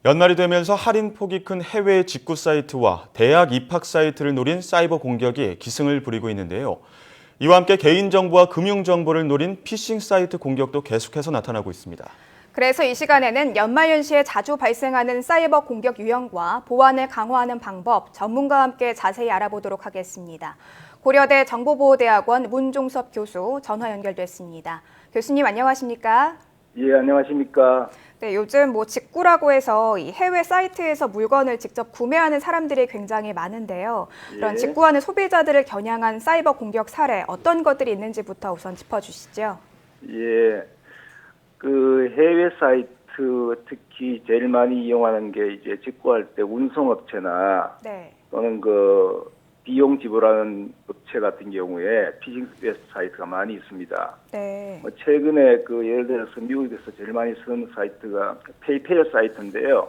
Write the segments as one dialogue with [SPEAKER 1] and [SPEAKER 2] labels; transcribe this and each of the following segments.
[SPEAKER 1] 연말이 되면서 할인 폭이 큰 해외 직구 사이트와 대학 입학 사이트를 노린 사이버 공격이 기승을 부리고 있는데요. 이와 함께 개인정보와 금융정보를 노린 피싱 사이트 공격도 계속해서 나타나고 있습니다.
[SPEAKER 2] 그래서 이 시간에는 연말연시에 자주 발생하는 사이버 공격 유형과 보안을 강화하는 방법, 전문가와 함께 자세히 알아보도록 하겠습니다. 고려대 정보보호대학원 문종섭 교수 전화 연결됐습니다. 교수님 안녕하십니까?
[SPEAKER 3] 예, 안녕하십니까?
[SPEAKER 2] 네, 요즘 직구라고 해서 이 해외 사이트에서 물건을 직접 구매하는 사람들이 굉장히 많은데요. 그런
[SPEAKER 3] 예.
[SPEAKER 2] 직구하는 소비자들을 겨냥한 사이버 공격 사례 어떤 것들이 있는지부터 우선 짚어주시죠.
[SPEAKER 3] 예, 그 해외 사이트 특히 제일 많이 이용하는 게 이제 직구할 때 운송업체나
[SPEAKER 2] 네.
[SPEAKER 3] 또는 그 비용 지불하는 업체 같은 경우에 피싱 사이트가 많이 있습니다.
[SPEAKER 2] 네.
[SPEAKER 3] 최근에 그 예를 들어서 미국에서 제일 많이 쓰는 사이트가 페이팔 사이트인데요.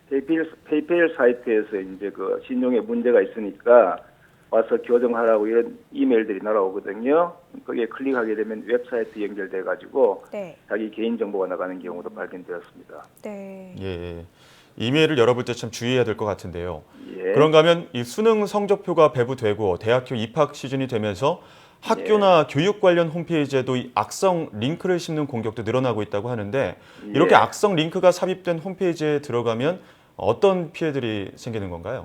[SPEAKER 3] 페이팔 사이트에서 이제 그 신용에 문제가 있으니까 와서 교정하라고 이런 이메일들이 날아오거든요. 거기에 클릭하게 되면 웹사이트 연결돼 가지고
[SPEAKER 2] 네.
[SPEAKER 3] 자기 개인 정보가 나가는 경우도 발견되었습니다.
[SPEAKER 2] 네.
[SPEAKER 1] 예, 이메일을 열어볼 때 참 주의해야 될 것 같은데요.
[SPEAKER 3] 예.
[SPEAKER 1] 그런가 하면 이 수능 성적표가 배부되고 대학교 입학 시즌이 되면서 학교나 교육 관련 홈페이지에도 이 악성 링크를 씹는 공격도 늘어나고 있다고 하는데 이렇게
[SPEAKER 3] 예.
[SPEAKER 1] 악성 링크가 삽입된 홈페이지에 들어가면 어떤 피해들이 생기는 건가요?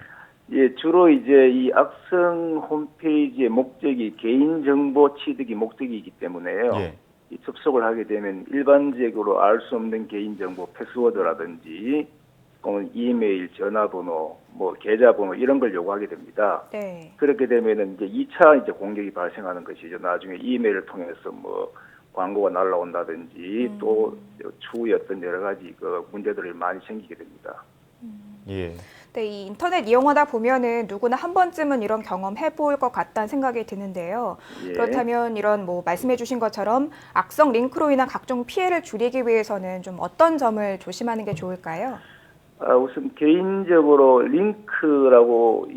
[SPEAKER 3] 예, 주로 이제 이 악성 홈페이지의 목적이 개인정보 취득이 목적이기 때문에요.
[SPEAKER 1] 예.
[SPEAKER 3] 이 접속을 하게 되면 일반적으로 알 수 없는 개인정보, 패스워드라든지 또는 이메일, 전화번호, 계좌번호 이런 걸 요구하게 됩니다.
[SPEAKER 2] 네.
[SPEAKER 3] 그렇게 되면은 이제 2차 이제 공격이 발생하는 것이죠. 나중에 이메일을 통해서 광고가 날라온다든지 또 추후에 어떤 여러 가지 그 문제들이 많이 생기게 됩니다.
[SPEAKER 1] 예.
[SPEAKER 2] 네, 이 인터넷 이용하다 보면은 누구나 한 번쯤은 이런 경험 해볼 것 같다는 생각이 드는데요.
[SPEAKER 3] 예.
[SPEAKER 2] 그렇다면 이런 말씀해주신 것처럼 악성 링크로 인한 각종 피해를 줄이기 위해서는 좀 어떤 점을 조심하는 게 좋을까요?
[SPEAKER 3] 우선 개인적으로 링크라고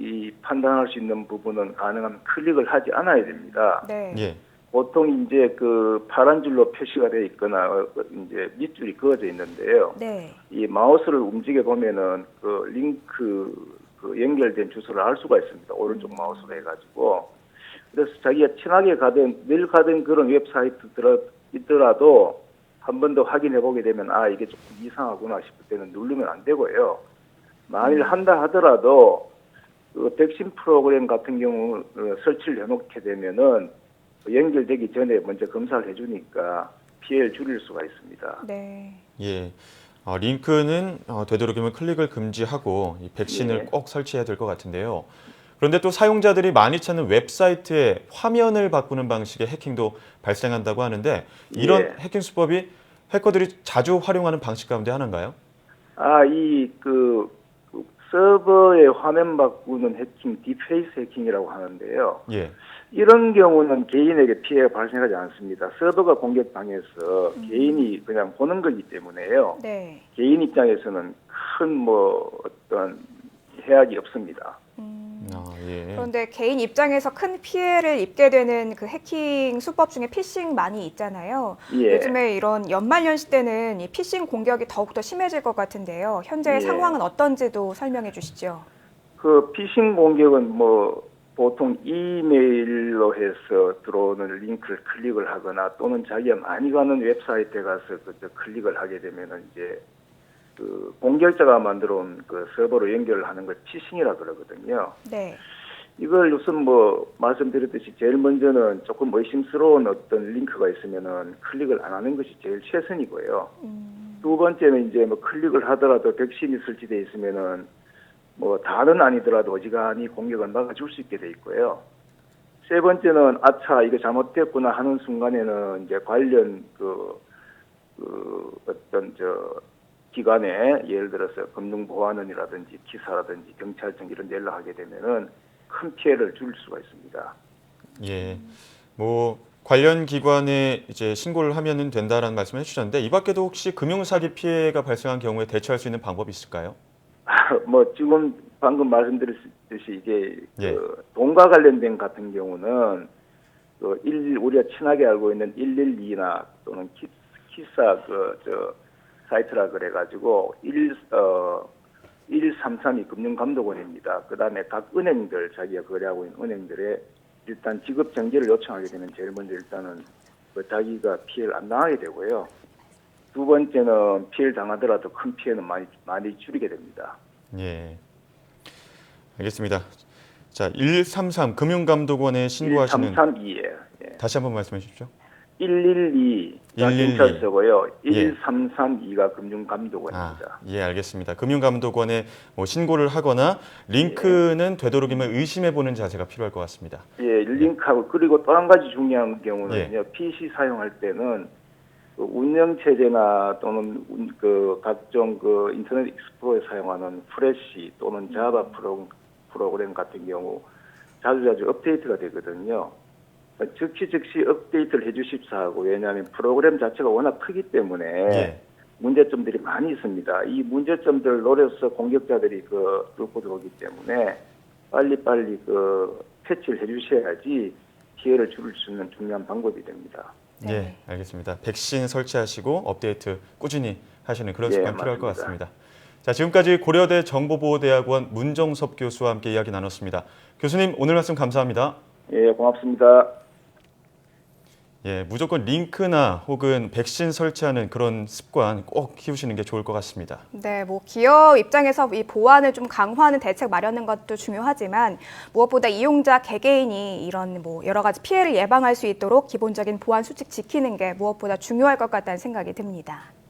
[SPEAKER 3] 판단할 수 있는 부분은 가능하면 클릭을 하지 않아야 됩니다.
[SPEAKER 2] 네.
[SPEAKER 1] 예.
[SPEAKER 3] 보통 이제 그 파란 줄로 표시가 되어 있거나 이제 밑줄이 그어져 있는데요.
[SPEAKER 2] 네.
[SPEAKER 3] 이 마우스를 움직여 보면은 그 링크 그 연결된 주소를 알 수가 있습니다. 오른쪽 마우스로 해가지고. 그래서 자기가 친하게 가든 늘 가든 그런 웹사이트 있더라도 한 번 더 확인해 보게 되면 이게 조금 이상하구나 싶을 때는 누르면 안 되고요. 만일 한다 하더라도 그 백신 프로그램 같은 경우 설치를 해놓게 되면은 연결되기 전에 먼저 검사를 해주니까 피해를 줄일 수가 있습니다.
[SPEAKER 2] 네.
[SPEAKER 1] 예. 링크는 되도록이면 클릭을 금지하고 이 백신을
[SPEAKER 3] 예.
[SPEAKER 1] 꼭 설치해야 될 것 같은데요. 그런데 또 사용자들이 많이 찾는 웹사이트의 화면을 바꾸는 방식의 해킹도 발생한다고 하는데 이런
[SPEAKER 3] 예.
[SPEAKER 1] 해킹 수법이 해커들이 자주 활용하는 방식 가운데 하나인가요?
[SPEAKER 3] 그 서버의 화면 바꾸는 해킹, 디페이스 해킹이라고 하는데요.
[SPEAKER 1] 예.
[SPEAKER 3] 이런 경우는 개인에게 피해가 발생하지 않습니다. 서버가 공격당해서 개인이 그냥 보는 거기 때문에요.
[SPEAKER 2] 네.
[SPEAKER 3] 개인 입장에서는 큰 어떤 해악이 없습니다.
[SPEAKER 1] 예.
[SPEAKER 2] 그런데 개인 입장에서 큰 피해를 입게 되는 그 해킹 수법 중에 피싱 많이 있잖아요.
[SPEAKER 3] 예.
[SPEAKER 2] 요즘에 이런 연말연시 때는 이 피싱 공격이 더욱더 심해질 것 같은데요. 현재의
[SPEAKER 3] 예.
[SPEAKER 2] 상황은 어떤지도 설명해 주시죠.
[SPEAKER 3] 그 피싱 공격은 보통 이메일로 해서 들어오는 링크를 클릭을 하거나 또는 자기가 많이 가는 웹사이트에 가서 클릭을 하게 되면은 이제 그 공격자가 만들어 온 그 서버로 연결을 하는 걸 피싱이라 그러거든요.
[SPEAKER 2] 네.
[SPEAKER 3] 이걸 우선 말씀드렸듯이 제일 먼저는 조금 의심스러운 어떤 링크가 있으면은 클릭을 안 하는 것이 제일 최선이고요. 두 번째는 이제 클릭을 하더라도 백신이 설치되어 있으면은 다는 아니더라도 어지간히 공격을 막아줄 수 있게 돼 있고요. 세 번째는 아차 이거 잘못됐구나 하는 순간에는 이제 관련 어떤 기관에 예를 들어서 금융보안원이라든지 기사라든지 경찰청 이런 데 연락하게 되면은 큰 피해를 줄 수가 있습니다.
[SPEAKER 1] 예. 관련 기관에 이제 신고를 하면은 된다라는 말씀을 해주셨는데 이 밖에도 혹시 금융사기 피해가 발생한 경우에 대처할 수 있는 방법이 있을까요?
[SPEAKER 3] 지금 방금 말씀드렸듯이 이게
[SPEAKER 1] 예.
[SPEAKER 3] 돈과 관련된 같은 경우는 우리가 친하게 알고 있는 112나 또는 키사 사이트라 그래가지고 133이 금융감독원입니다. 그다음에 각 은행들 자기가 거래하고 있는 은행들의 일단 지급 정지를 요청하게 되면 제일 먼저 일단은 그 자기가 피해를 안 당하게 되고요. 두 번째는 피해를 당하더라도 큰 피해는 많이 줄이게 됩니다.
[SPEAKER 1] 예. 알겠습니다. 자, 133 금융감독원에 신고하시는
[SPEAKER 3] 133이에요. 예.
[SPEAKER 1] 다시 한번 말씀해 주십시오.
[SPEAKER 3] 112가
[SPEAKER 1] 112.
[SPEAKER 3] 경찰서고요.
[SPEAKER 1] 예.
[SPEAKER 3] 1332가 금융감독원입니다.
[SPEAKER 1] 예, 알겠습니다. 금융감독원에 뭐 신고를 하거나 링크는 되도록이면 의심해 보는 자세가 필요할 것 같습니다.
[SPEAKER 3] 예, 링크하고 그리고 또 한 가지 중요한 경우는요.
[SPEAKER 1] 예.
[SPEAKER 3] PC 사용할 때는 그 운영 체제나 또는 그 각종 그 인터넷 익스플로러에 사용하는 프레시 또는 자바 프로그램 같은 경우 자주자주 업데이트가 되거든요. 즉시 업데이트를 해주십사 하고 왜냐하면 프로그램 자체가 워낙 크기 때문에
[SPEAKER 1] 예.
[SPEAKER 3] 문제점들이 많이 있습니다. 이 문제점들을 노려서 공격자들이 뚫고 들어오기 때문에 빨리 패치를 해주셔야지 피해를 줄일 수 있는 중요한 방법이 됩니다.
[SPEAKER 2] 네.
[SPEAKER 1] 예, 알겠습니다. 백신 설치하시고 업데이트 꾸준히 하시는 그런 습관 필요할 것 같습니다. 자, 지금까지 고려대 정보보호대학원 문종섭 교수와 함께 이야기 나눴습니다. 교수님, 오늘 말씀 감사합니다.
[SPEAKER 3] 예, 고맙습니다.
[SPEAKER 1] 예, 무조건 링크나 혹은 백신 설치하는 그런 습관 꼭 키우시는 게 좋을 것 같습니다.
[SPEAKER 2] 네, 뭐 기업 입장에서 이 보안을 좀 강화하는 대책 마련하는 것도 중요하지만 무엇보다 이용자 개개인이 이런 뭐 여러 가지 피해를 예방할 수 있도록 기본적인 보안 수칙 지키는 게 무엇보다 중요할 것 같다는 생각이 듭니다.